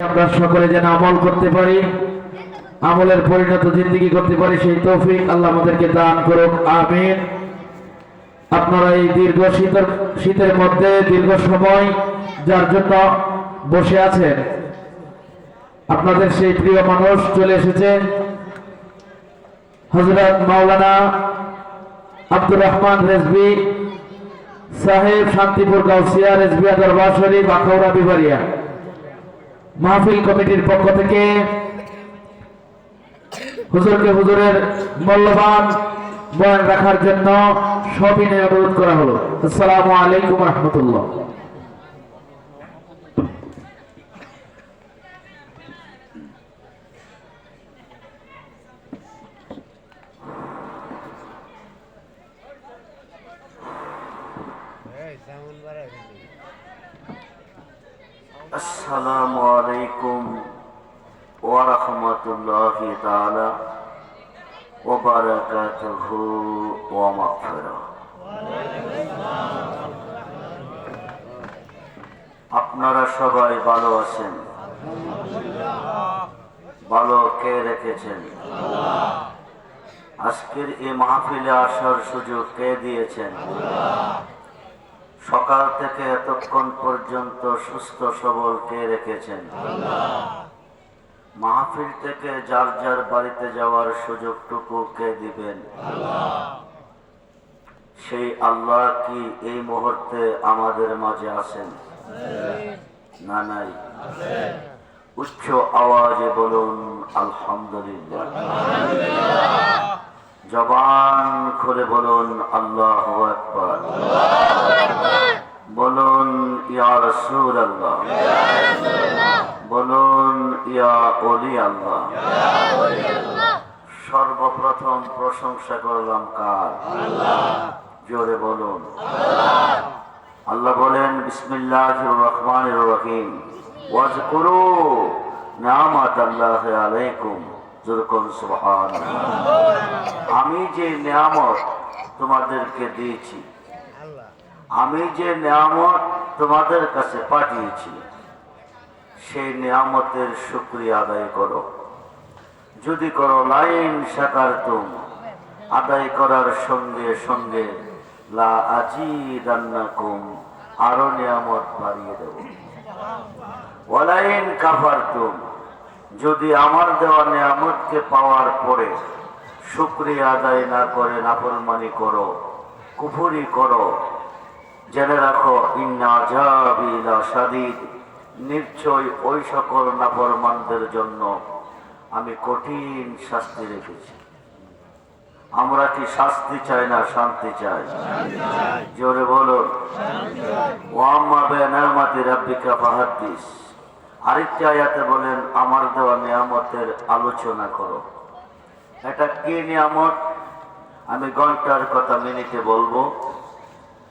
আমরা সকলে যেন আমল করতে পারি, আমলের পরিণত জিন্দেগি করতে পারি, সেই তৌফিক আল্লাহ আমাদেরকে দান করুক, আমিন। আপনারা এই দীর্ঘ শীতের মধ্যে দীর্ঘ সময় যার জন্য বসে আছেন, আপনাদের সেই প্রিয় মানুষ চলে এসেছেন, হযরত মাওলানা আব্দুর রহমান রেজভী সাহেব, শান্তিপুর গাউসিয়া রেজভিয়া দরবার শরীফ, আখাউড়া, বিবারিয়া। মাহফিল কমিটির পক্ষ থেকে হুজুরকে হুজুরের মূল্যবান বয়ান রাখার জন্য সবিনয়ে অনুরোধ করা হলো। আসসালামু আলাইকুম ওয়া রাহমাতুল্লাহ। আসসালামু আলাইকুম ওয়া রাহমাতুল্লাহি তাআলা ওয়া বারাকাতুহু ওয়া মাগফিরাহ। আপনারা সবাই ভালো আছেন? ভালো কে রেখেছেন? আজকের এই মাহফিলে আসার সুযোগ কে দিয়েছেন? সকাল থেকে এতক্ষণ পর্যন্ত সুস্থ সবল কে রেখেছেন? মাহফিল থেকে যার যার বাড়িতে যাওয়ার সুযোগটুকু কে দিবেন? সেই আল্লাহ কি এই মুহূর্তে আমাদের মাঝে আছেন? না নাই? উচ্চ আওয়াজে বলুন আলহামদুলিল্লাহ। জবান খুলে বলুন আল্লাহু আকবার। বলুন ইয়া রাসূলুল্লাহ, বলুন ইয়া ওলি আল্লাহ। সর্বপ্রথম প্রশংসা করলাম কার? জোরে বলুন। আল্লাহ বলেন বিসমিল্লাহির রহমানির রহিম, ওয়াজকুরু নি'মাতাল্লাহি আলাইকুম, যুরকুন সুবহানাল্লাহ। আমি যে নিয়ামত তোমাদেরকে দিয়েছি, আমি যে নিয়ামত তোমাদের কাছে পাঠিয়েছি, সেই নিয়ামতের শুকরিয়া আদায় করো। যদি করো লাইন শাকারতুম, আদায় করার সঙ্গে সঙ্গে লা আজিদান্নাকুম, আরো নিয়ামত বাড়িয়ে দেব। ওয়ালাইন কাফারতুম, যদি আমার দেওয়া নিয়ামতকে পাওয়ার পরে শুকরিয়া আদায় না করে নাফরমানি করো, কুফরি করো, জেনে রাখো ইন্না আযাবি লাশাদীদ, নিশ্চয় ওই সকল নাফরমানদের জন্য আমি কঠিন শাস্তি রেখেছি। আমরা কি শাস্তি চাই না শান্তি চাই? জোরে বলো। ওয়া আম্মা বিনি'মাতি রাব্বিকা ফাহাদ্দিস। আরেকটি আয়াতে বলেন আমার দেওয়া নিয়ামতের আলোচনা করো। এটা কি নিয়ামত? আমি ঘন্টার কথা মিনিটে বলবো।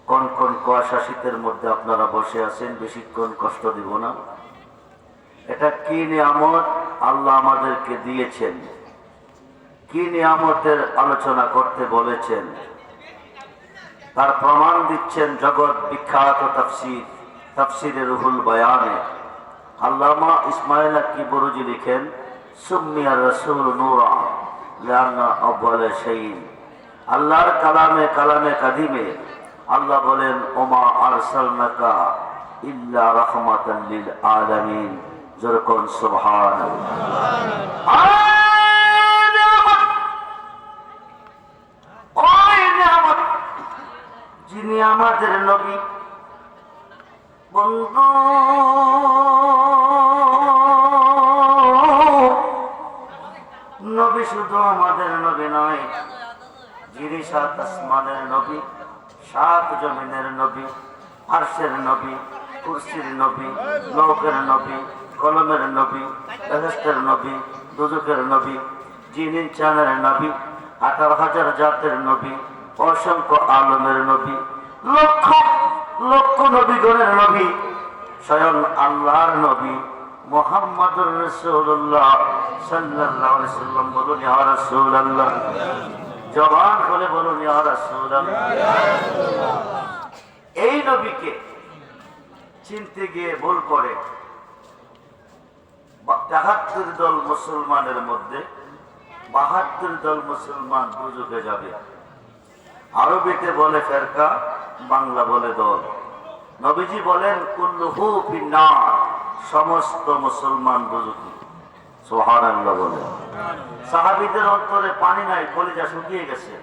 কোন কোন কুয়াশা শীতের মধ্যে আপনারা বসে আছেন, বেশিক্ষণ কষ্ট দিব না। এটা কি নিয়ামত আল্লাহ আমাদেরকে দিয়েছেন, কি নিয়ামতের আলোচনা করতে বলেছেন, তার প্রমাণ দিচ্ছেন জগৎ বিখ্যাত তাফসীর, তাফসীরে রুহুল বয়ানে আল্লামা ইসমাইল আক্কি বুরুজি লিখেন, সুম্মিয়া রাসূল নূরা লিআন্না আউয়ালা শাইইন। আল্লাহর কালামে কালামে কাদিমে আল্লাহ বলেন ওমা আরসালনাকা ইল্লা রাহমাতাল লিল আলামিন, যরকুন সুবহানাল্লাহ। ওই নিয়ামত যিনি আমাদের নবী, বন্ধু নবী শুধু আমাদের নবী নয়, যিনি সাত আসমানের নবী, সাত জমিনের নবী, আরশের নবী, কুরসির নবী, লৌহের নবী, কলমের নবী, বেহেশতের নবী, দোজখের নবী, যিনি চাঁদের নবী, 18,000 জাতের নবী, অসংখ্য আলমের নবী, লক্ষ লক্ষ নবীগণের নবী, স্বয়ং আল্লাহর নবী মুহাম্মদুর রাসূলুল্লাহ সাল্লাল্লাহু আলাইহি ওয়াসাল্লাম। বলুন ইয়া রাসূলুল্লাহ। জবান খুলে বলুন ইয়া রাসূলুল্লাহ। এই নবীকে চিনতে গিয়ে ভুল করে ৭৩ দল মুসলমানের মধ্যে ৭২ দল মুসলমান দুজকে যাবে। আরবিতে বলে ফেরকা, বাংলা বলে দল। নবীজি বলেন কুল্লুহু ফিন্নার, সমস্ত মুসলমান দুজকি। সুবহানাল্লাহ বলে। সাহাবীদের অন্তরে পানি নাই, কলিজা শুকিয়ে গেছে।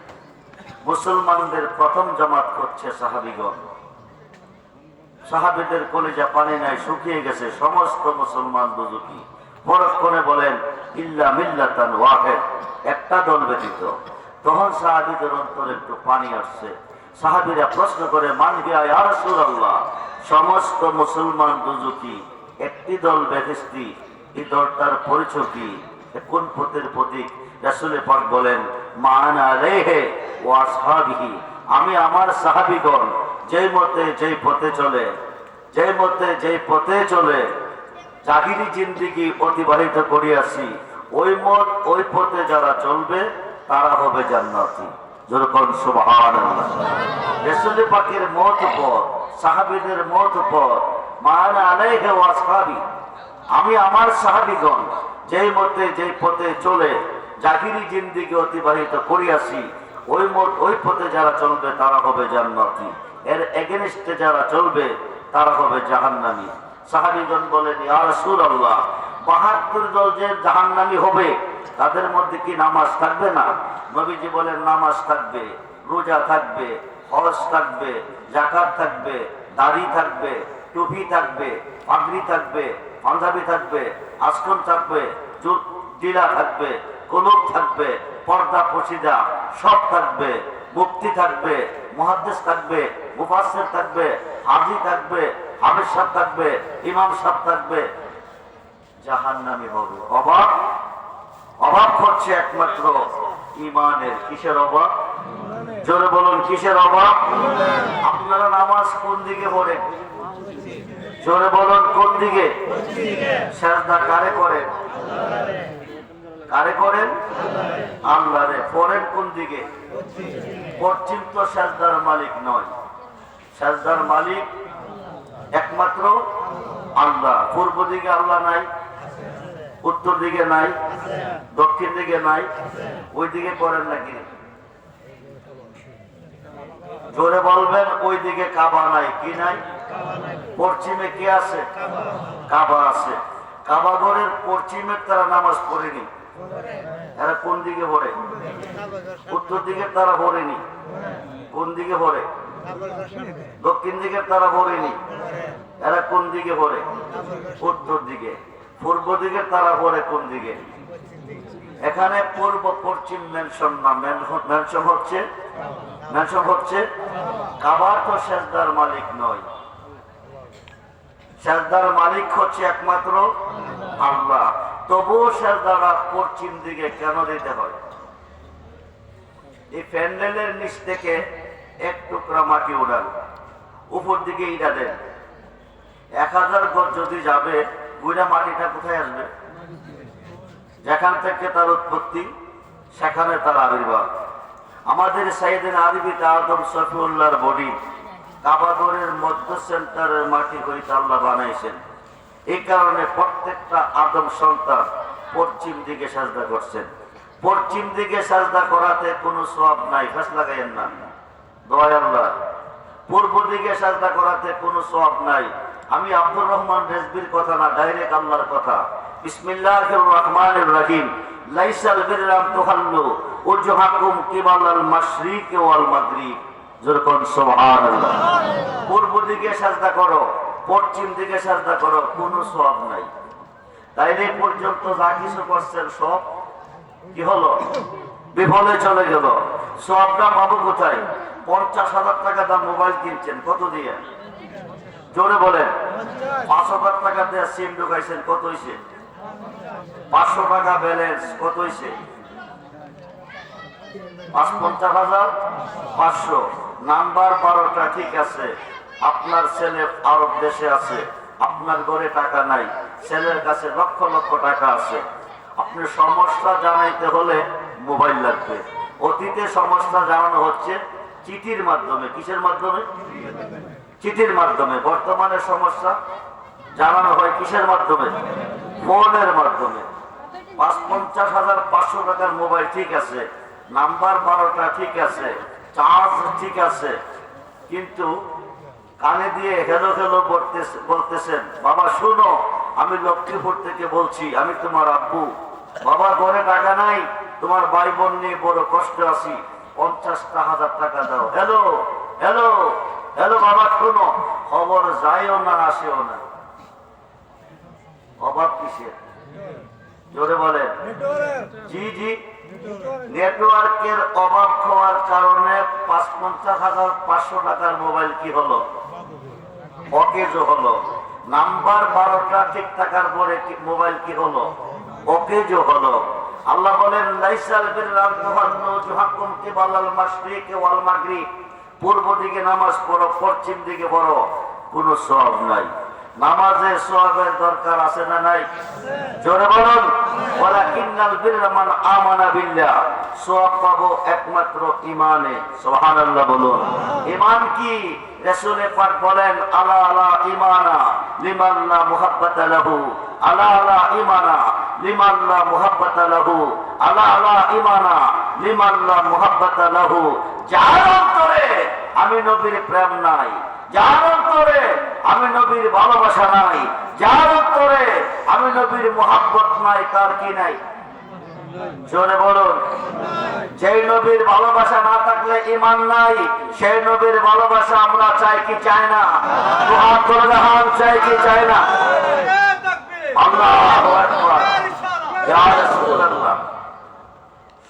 মুসলমানদের প্রথম জামাত করছে সাহাবীগণ। সাহাবীদের কলিজা পানি নাই, শুকিয়ে গেছে, সমস্ত মুসলমান দুজকি। পরক্ষণে বলেন ইল্লা মিল্লাতান ওয়াহিদ, একটা দল ব্যতীত। তখন সাহাবীদের অন্তরে একটু পানি আসছে। সাহাবীরা প্রশ্ন করে মান হিয়া ইয়া রাসূলুল্লাহ, সমস্ত মুসলমান দুজকি, একটি দল বেহেশতি, এই দলটার পরিচয় কি, কোন পথের প্রতীক? রাসূল পাক বলেন মান আলাইহি ওয়া আসহাবিহি, আমি আমার সাহাবীগণ যেই মতে যেই পথে চলে, যেই মতে যেই পথে চলে জাহিরি জিন্দেগি অতিবাহিত করিয়াছি, ওই মত ওই পথে যারা চলবে তারা হবে জান্নাতি। যেরকম সুবহানাল্লাহ। রাসূল পাকের মত পথ, সাহাবীদের মত পথ, মান আলাইহি ওয়া আসহাবি, আমি আমার সাহাবীগণ যেই মতে যেই পথে চলে জাহিরি জিন্দেগি অতিবাহিত করিয়াছি, ওই মত ওই পথে যারা চলবে তারা হবে জান্নাতি, এর এগেনস্টে যারা চলবে তারা হবে জাহান্নামী। সাহাবীগণ বলেন ইয়া রাসূলুল্লাহ, ৭২ দল যে জাহান্নামী হবে তাদের মধ্যে কি নামাজ থাকবে না? নবীজি বলেন নামাজ থাকবে, রোজা থাকবে, হজ থাকবে, যাকাত থাকবে, দাড়ি থাকবে, টুপি থাকবে, পাগড়ি থাকবে, পাঞ্জাবি থাকবে, আসকন থাকবে, ডিলা থাকবে, কলব থাকবে, পর্দা পশিদা সব থাকবে, মুফতি থাকবে, মুহাদ্দিস থাকবে, মুফাসসির থাকবে, হাজি থাকবে, হাফেজ সাহেব থাকবে, ইমাম সাহেব থাকবে, জাহান্নামী হবে। অভাব অভাব হচ্ছে একমাত্র ইমানের। কিসের অভাব? জোরে বলুন কিসের অভাব? আপনারা নামাজ কোন দিকে পড়েন? জোরে বলুন কোন দিকে? সিজদা কারে করেন? কারে করেন? আল্লাহরে। পড়েন কোন দিকে? পশ্চিম তো সিজদার মালিক নয়, সিজদার মালিক একমাত্র আল্লাহ। পূর্ব দিকে আল্লাহ নাই, উত্তর দিকে নাই, দক্ষিণ দিকে নাই, ওই দিকে পড়েন নাকি? জোরে বলবেন ওই দিকে কাবা নাই। কি নাই? পশ্চিমে কি আছে? কাবা আছে। কাবা ঘরের পশ্চিমের তারা নামাজ পড়েনি, এরা কোন দিকে পড়ে? উত্তর দিকে তারা পড়েনি, কোন দিকে পড়ে? দক্ষিণ দিকে তারা পড়েনি, এরা কোন দিকে পড়ে? উত্তর দিকে। পূর্ব দিকে তারা পড়ে কোন দিকে? এখানে পূর্ব পশ্চিম মেনশন না, মেনশন হচ্ছে কাবা। তো সিজদার মালিক নয়, সিজদার মালিক হচ্ছে একমাত্র আল্লাহ। তবুও সিজদাটা পশ্চিম দিকে কেন দিতে হয়? এই প্যান্ডেলের নিচ থেকে এক টুকরা মাটি উড়ান, উপর দিকে ইটা দেন, 1000 গজ যদি যাবে, বুড়া মাটিটা কোথায় আসবে? যেখান থেকে তার উৎপত্তি সেখানে তার আবির্ভাব। আমাদের সাইয়েদনা আরবিতে আদম সফিউল্লাহর বডি কাবা ঘরের মধ্য সেন্টারের মাটি হইতে আল্লাহ বানাইছেন। এই কারণে প্রত্যেকটা আদম সন্তান পশ্চিম দিকে সাজদা করছেন। পশ্চিম দিকে সাজদা করাতে কোনো সওয়াব নাই, ফাঁস লাগাইয়েন না, দোয়া আল্লাহ। পূর্ব দিকে সাজদা করাতে কোনো সওয়াব নাই। আমি আব্দুর রহমান রেজবির কথা না, ডাইরেক্ট আল্লাহর কথা। বিসমিল্লাহির রহমানির রহিম। লাইসাল বিররা আন তুখাল্লু উজহাকুম কিবালাল মাশরিক ওয়াল মাগরিব। যেরকম সুবহানাল্লাহ। পূর্ব দিকে সাজদা করো, পশ্চিম দিকে সাজদা করো, কোনো সওয়াব নাই। তাইলে পর্যন্ত যা কিছু করছেন সব কি হলো? বিফলে চলে গেল। সওয়াবটা পাবো কোথায়? 50,000 টাকা দাম মোবাইল কিনছেন, কত দিয়ে? জোরে বলেন। 5,000 টাকা দিয়ে সিম ঢুকাইছেন, কত হয়েছে? 500 টাকা ব্যালেন্স, কত হয়েছে? 50,500। নাম্বার 12টা ঠিক আছে। আপনার ছেলে আরব দেশে আছে, আপনার ঘরে টাকা নাই, ছেলের কাছে লক্ষ লক্ষ টাকা আছে। আপনার সমস্যা জানাইতে হলে মোবাইল লাগবে। অতীতে সমস্যা জানানো হচ্ছে চিঠির মাধ্যমে। কিসের মাধ্যমে? চিঠির মাধ্যমে। বর্তমানে সমস্যা জানানো হয় কিসের মাধ্যমে? ফোনের মাধ্যমে ৫০,৫০০ টাকার মোবাইল ঠিক আছে, নাম্বার 12টা ঠিক আছে, চার্জ ঠিক আছে, কিন্তু কানে দিয়ে হেলো হেলো বলতেছেন, বাবা শুনো, আমি লক্ষ্মীপুর থেকে বলছি, আমি তোমার আব্বু, বাবা ঘরে টাকা নাই, তোমার ভাই বোন নিয়ে বড় কষ্ট আছি, ৫০,০০০ টাকা দাও। হ্যালো হ্যালো হ্যালো বাবা শুনো, খবর যায়ও না আসেও না। অভাব কিসের? জোরে বলেন। জি জি, নেটওয়ার্কের অভাব হওয়ার কারণে ৫০,৫০০ টাকার মোবাইল কি হলো? অকেজ হলো। নাম্বার 12টা ঠিক থাকার পরে মোবাইল কি হলো? অকেজ হলো। আল্লাহ বলেন, লাইসাল বিররান তুহান্নু জুহাকুম কিবালাল মাশরিকি ওয়াল মাগরিব, পূর্ব দিকে নামাজ পড়ো, পশ্চিম দিকে পড়ো, কোনো সওয়াব নাই। নামাজে সওয়াবের দরকার আছে না নাই? জোরে বলুন। ওয়ালাকিন্নাল বিররা মান আমানা বিল্লাহ, সওয়াব পাবো একমাত্র ঈমানে। সুবহানাল্লাহ বলুন। ঈমান কি? রাসূল পাক বলেন, আলা আলা ঈমানা লিমান লা মুহাব্বাতা লাহু, আলা আলা ঈমানা লিমান লা মুহাব্বাতা লাহু, আলা আলা ঈমানা লিমান লা মুহাব্বাতা লাহু। যার অন্তরে আমি নবীর প্রেম নাই, যার অন্তরে আমি নবীর ভালোবাসা নাই, যার অন্তরে আমি নবীর মুহাব্বত নাই, তার কি নাই? জোরে বলুন। যেই নবীর ভালোবাসা না থাকলে ঈমান নাই, সেই নবীর ভালোবাসা আমরা চাই কি চাই না? দুহাত তুলে দেখান, চাই কি চাই না? আল্লাহু আকবার, ইয়া রাসূলুল্লাহ।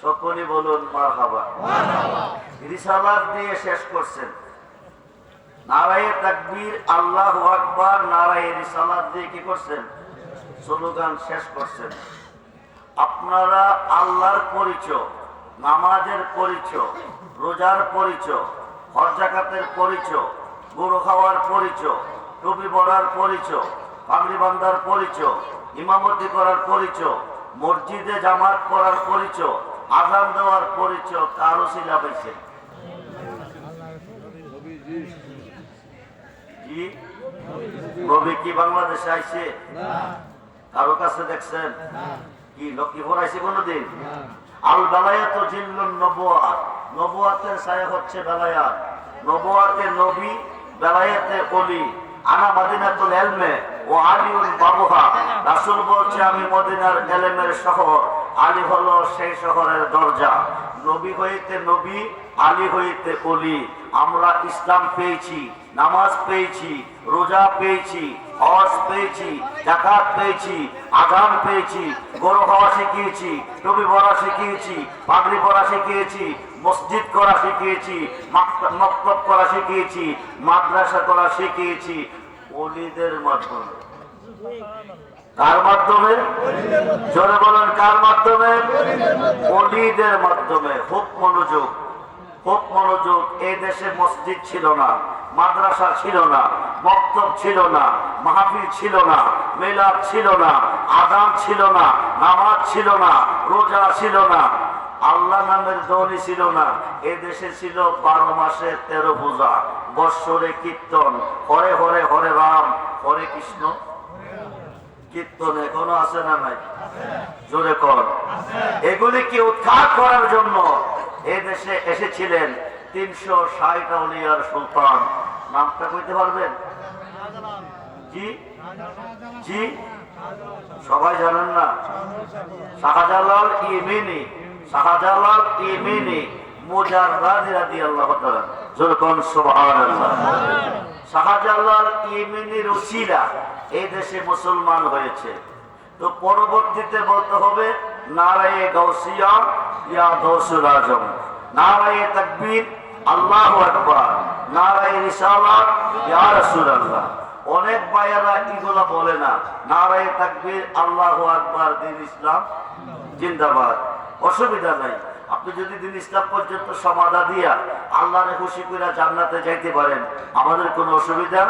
সকলে বলুন মারহাবা। রিসালাত দিয়ে শেষ করছেন, নারায়ে তাকবীর, আল্লাহু আকবার, নারায়ে রিসালাত দিয়ে কি করছেন? স্লোগান শেষ করছেন। আপনারা আল্লাহর পরিচয়, নামাজের পরিচয়, রোজার পরিচয়, হজ যাকাতের পরিচয়, গরু খাওয়ার পরিচয়, টুপি পরার পরিচয়, পাগড়ি বাঁধার পরিচয়, ইমামতি করার পরিচয়, মসজিদে জামাত পড়ার পরিচয়, আযান দেওয়ার পরিচয় কার ওসিলা পাইছেন? জি, নবী কি বাংলাদেশে আইছে? কারো কাছে দেখছেন? কি লক্ষ্মীপুর আইছে কোনদিন? আল বেলায়াতু জিল্লুন নবুয়াত, নবুয়াতের ছায়া হচ্ছে বেলায়াত। নবুয়াতে নবী, বেলায়াতে ওলি। আনা মদিনাতুল ইলমে ও আলিউল বাবুহা, রাসূল বলছে আমি মদিনার ইলমের শহর, আলী হলো সেই শহরের দরজা। নবী হইতে নবী, আলী হইতে ওলি। আমরা ইসলাম পেয়েছি, নামাজ পেয়েছি, রোজা পেয়েছি, হজ পেয়েছি, যাকাত পেয়েছি, আযান পেয়েছি, গরু খাওয়া শিখিয়েছি, টুপি পরা শিখিয়েছি, পাগড়ি পরা শিখিয়েছি, মসজিদ করা শিখিয়েছি, মক্তব করা শিখিয়েছি, মাদ্রাসা করা শিখিয়েছি ওলিদের মাধ্যমে। কার মাধ্যমে? জোরে বলেন, কার মাধ্যমে? ওলিদের মাধ্যমে। খুব মনোযোগ, খুব মনোযোগ। এই দেশে মসজিদ ছিল না, মাদ্রাসা ছিল না, মক্তব ছিল না, মাহফিল ছিল না, মিলাদ ছিল না, আযান ছিল না, নামাজ ছিল না, রোজা ছিল না, আল্লাহ নামের ধ্বনি ছিল না। এ দেশে ছিল 12 মাসে 13 পূজা, বৎসরে কীর্তন, হরে হরে হরে রাম, হরে কৃষ্ণ। কীর্তন এখনো আছে না নাই? জোরে কর। এগুলিকে উৎখাত করার জন্য এ দেশে এসেছিলেন 360 আউলিয়ার সুলতান। নামটা কইতে পারবেন? জি জি, সবাই জানেন না? শাহজালাল ইয়েমেনি, শাহজালাল ইয়েমেনি মুজাররাদ রাদিয়াল্লাহু তাআলা। জোরে কোন সুবহানাল্লাহ। শাহজালাল ইয়েমেনির ওসিলা এই দেশে মুসলমান হয়েছে। তো পরবর্তীতে বলতে হবে নারায়ে গাউসিয়া ইয়া গাউসুল আজম, নারায়ে তাকবীর আল্লাহু আকবার, নারায়ে রিসালাত ইয়া রাসূলুল্লাহ। অনেক ভাইয়েরা এগুলো বলে না, নারায়ে তাকবীর আল্লাহু আকবার, দিন ইসলাম জিন্দাবাদ। অসুবিধা নাই, আপনি যদি দিন ইসলাম পর্যন্ত সমাধা দিয়া আল্লাহরে খুশি করে জান্নাতে যাইতে পারেন, আমাদের কোনো অসুবিধা,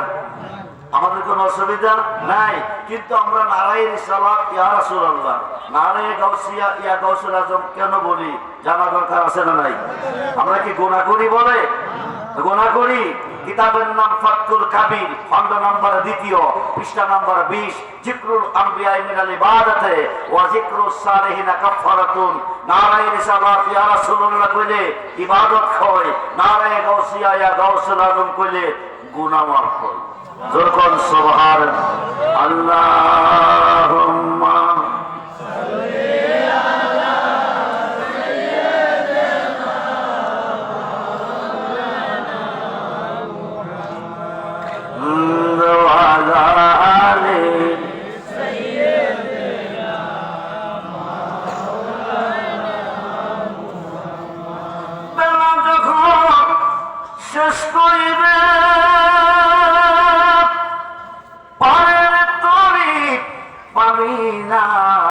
আমাদের কোনো অসুবিধা নাই। কিন্তু আমরা নারায়ে রিসালাত ইয়া রাসূলুল্লাহ, নারায়ে গাউসিয়া ইয়া গাউসুল আজম কেন বলি জানা দরকার আছে না নাই? আমরা কি গুনাহ করি বলে? গুনাহ করি। কিতাবের নাম ফাতহুল কাবির, খণ্ড নাম্বার 2, পৃষ্ঠা নাম্বার 20। যিকরুল আম্বিয়া মিনাল ইবাদাতে ওয়া যিকরুস সালিহিনা কাফারাতুন। নারায়ে রিসালাত ইয়া রাসূলুল্লাহ কইলে ইবাদত হয়, নারায়ে গাউসিয়া ইয়া গাউসুল আজম কইলে গুনাহ মাফ হয়। যখন সুবহানাল্লাহ